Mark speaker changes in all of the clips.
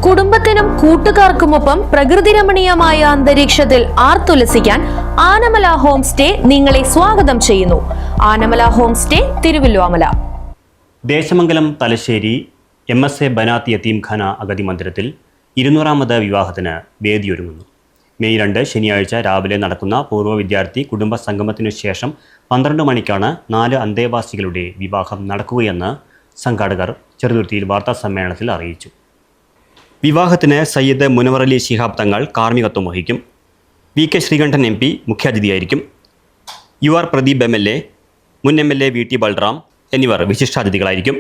Speaker 1: കുടുംബത്തിനും കൂട്ടുകാർക്കുമൊപ്പം പ്രകൃതി രമണീയമായ അന്തരീക്ഷത്തിൽ ആർത്തുലസിക്കാൻ ആനമല ഹോം സ്റ്റേ നിങ്ങളെ സ്വാഗതം ചെയ്യുന്നു. Anamala home stay, Thiruvallomala.
Speaker 2: Desamangalam Thalassery MSA Banath Yatheemkhana അഗതി മന്ദിരത്തിൽ 200ാമത് വിവാഹത്തിന് വേദിയൊരുങ്ങുന്നു. മെയ് 2 ശനിയാഴ്ച രാവിലെ നടക്കുന്ന പൂർവ്വ വിദ്യാർത്ഥി കുടുംബ സംഗമത്തിനു ശേഷം 12 മണിക്കാണ് 4 അന്തേവാസികളുടെ വിവാഹം നടക്കുകയെന്ന് സംഘാടകർ ചെറുതുരുത്തിയിൽ വാർത്താസമ്മേളനത്തിൽ അറിയിച്ചു. വിവാഹത്തിന് സയ്യിദ് മുനവർ അലി ശിഹാബ് തങ്ങൾ കാർമ്മികത്വം വഹിക്കും. VK Sreekandan MP മുഖ്യാതിഥിയായിരിക്കും. UR Pradeep MLA, മുൻ MLA VT ബൽറാം എന്നിവർ വിശിഷ്ടാതിഥികളായിരിക്കും.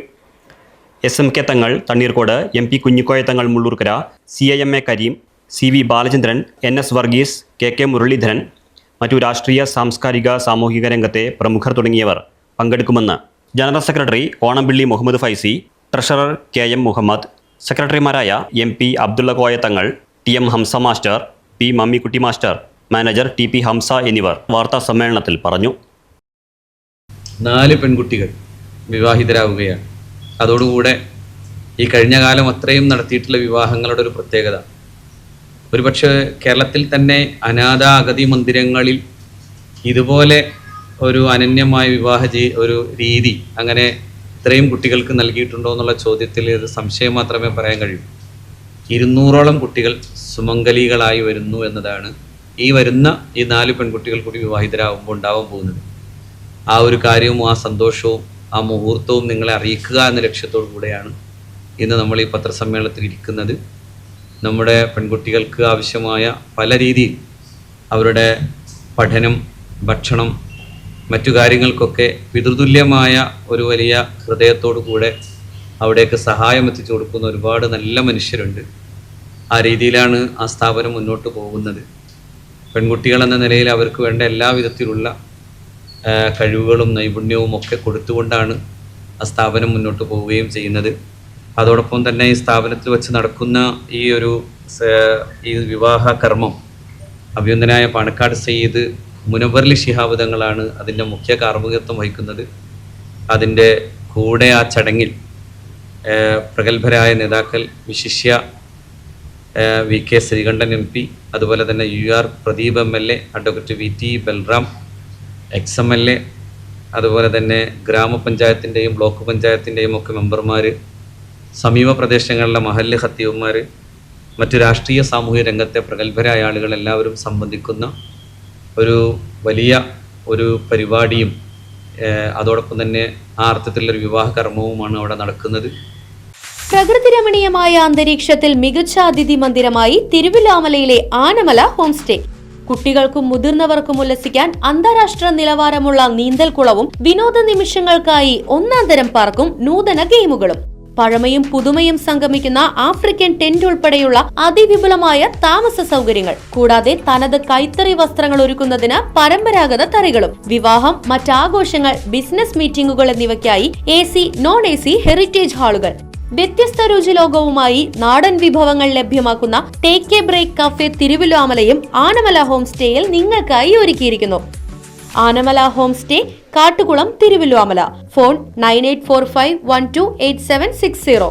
Speaker 2: SMK തങ്ങൾ തണ്ണീർക്കോട്, MP കുഞ്ഞിക്കോയ തങ്ങൾ Mullurkara, CIMA Kareem, CV Balachandran, NS Varghese, KK Muraleedharan, മറ്റു രാഷ്ട്രീയ, സാംസ്കാരിക, സാമൂഹിക രംഗത്തെ പ്രമുഖർ തുടങ്ങിയവർ പങ്കെടുക്കുമെന്ന് general secretary Onampilly Muhammad Faizy, treasurer KM Muhammad, സെക്രട്ടറിമാരായ MP Abdullah Koya Thangal, TM Hamsa master, P Mammikutty master, manager TP Hamsa എന്നിവർ വാർത്താ സമ്മേളനത്തിൽ പറഞ്ഞു.
Speaker 3: 4 പെൺകുട്ടികൾ വിവാഹിതരാകുകയാണ്. അതോടുകൂടെ ഈ കഴിഞ്ഞ കാലം അത്രയും നടത്തിയിട്ടുള്ള വിവാഹങ്ങളുടെ ഒരു പ്രത്യേകത, ഒരുപക്ഷെ കേരളത്തിൽ തന്നെ അനാഥ അഗതി മന്ദിരങ്ങളിൽ ഇതുപോലെ ഒരു അനന്യമായ ഒരു രീതി അങ്ങനെ ഇത്രയും കുട്ടികൾക്ക് നൽകിയിട്ടുണ്ടോ എന്നുള്ള ചോദ്യത്തിൽ ഇത് സംശയം മാത്രമേ പറയാൻ കഴിയൂ. 200ഓളം കുട്ടികൾ സുമംഗലികളായി വരുന്നു എന്നതാണ് ഈ വരുന്ന 4 പെൺകുട്ടികൾ കൂടി വിവാഹിതരാകുമ്പോൾ ഉണ്ടാവാൻ പോകുന്നത്. ആ ഒരു കാര്യവും ആ സന്തോഷവും ആ മുഹൂർത്തവും നിങ്ങളെ അറിയിക്കുക എന്ന ലക്ഷ്യത്തോടു കൂടെയാണ് ഇന്ന് നമ്മൾ ഈ പത്രസമ്മേളനത്തിൽ ഇരിക്കുന്നത്. നമ്മുടെ പെൺകുട്ടികൾക്ക് ആവശ്യമായ പല രീതിയിൽ അവരുടെ പഠനം, ഭക്ഷണം, മറ്റു കാര്യങ്ങൾക്കൊക്കെ പിതൃതുല്യമായ ഒരു വലിയ ഹൃദയത്തോടു കൂടെ അവിടേക്ക് സഹായം എത്തിച്ചു കൊടുക്കുന്ന ഒരുപാട് നല്ല മനുഷ്യരുണ്ട്. ആ രീതിയിലാണ് ആ സ്ഥാപനം മുന്നോട്ട് പോകുന്നത്. പെൺകുട്ടികൾ എന്ന നിലയിൽ അവർക്ക് വേണ്ട എല്ലാ വിധത്തിലുള്ള കഴിവുകളും നൈപുണ്യവും ഒക്കെ കൊടുത്തുകൊണ്ടാണ് ആ സ്ഥാപനം മുന്നോട്ട് പോവുകയും ചെയ്യുന്നത്. അതോടൊപ്പം തന്നെ ഈ സ്ഥാപനത്തിൽ വെച്ച് നടക്കുന്ന ഈ വിവാഹ കർമ്മം അഭിനന്ദനായ പാണക്കാട് സയ്യിദ് മുനവർ അലി ശിഹാബ് തങ്ങളാണ് അതിൻ്റെ മുഖ്യ കാർമ്മികത്വം വഹിക്കുന്നത്. അതിൻ്റെ കൂടെ ആ ചടങ്ങിൽ പ്രഗത്ഭരായ നേതാക്കൾ, വിശിഷ്യ VK ശ്രീകണ്ഠൻ MP, അതുപോലെ തന്നെ UR Pradeep MLA, advocate VT Balram XMLA, അതുപോലെ തന്നെ ഗ്രാമപഞ്ചായത്തിൻ്റെയും ബ്ലോക്ക് പഞ്ചായത്തിൻ്റെയും ഒക്കെ മെമ്പർമാർ, സമീപ പ്രദേശങ്ങളിലെ മഹല്ല് ഖത്തീബുമാർ, മറ്റു രാഷ്ട്രീയ സാമൂഹിക രംഗത്തെ പ്രഗത്ഭരായ ആളുകൾ എല്ലാവരും സംബന്ധിക്കുന്ന ഒരു വലിയ പരിപാടിയും അതോടൊപ്പം തന്നെ ആ അർത്ഥത്തിലുള്ളൊരു വിവാഹ കർമ്മവുമാണ് അവിടെ നടക്കുന്നത്.
Speaker 1: പ്രകൃതി രമണീയമായ അന്തരീക്ഷത്തിൽ മികച്ച അതിഥി മന്ദിരമായി തിരുവല്ലോമലയിലെ ആനമല ഹോം സ്റ്റേ. കുട്ടികൾക്കും മുതിർന്നവർക്കും ഉല്ലസിക്കാൻ അന്താരാഷ്ട്ര നിലവാരമുള്ള നീന്തൽക്കുളവും വിനോദ നിമിഷങ്ങൾക്കായി 1ാം തരം പാർക്കും നൂതന ഗെയിമുകളും. പഴമയും പുതുമയും സംഗമിക്കുന്ന ആഫ്രിക്കൻ ടെന്റ് ഉൾപ്പെടെയുള്ള അതിവിപുലമായ താമസ സൗകര്യങ്ങൾ, കൂടാതെ തനത് കൈത്തറി വസ്ത്രങ്ങൾ ഒരുക്കുന്നതിന് പരമ്പരാഗത തറികളും. വിവാഹം, മറ്റാഘോഷങ്ങൾ, ബിസിനസ് മീറ്റിംഗുകൾ എന്നിവയ്ക്കായി AC, non-AC ഹെറിറ്റേജ് ഹാളുകൾ. വ്യത്യസ്ത രുചിലോകവുമായി നാടൻ വിഭവങ്ങൾ ലഭ്യമാക്കുന്ന ടേക്ക് എ ബ്രേക്ക് കഫേ തിരുവല്ലോമലയും ആനമല ഹോം സ്റ്റേയിൽ നിങ്ങൾക്കായി ഒരുക്കിയിരിക്കുന്നു. Anamala home stay, Kattukulam, Thiruvallomala. Phone 9845128760.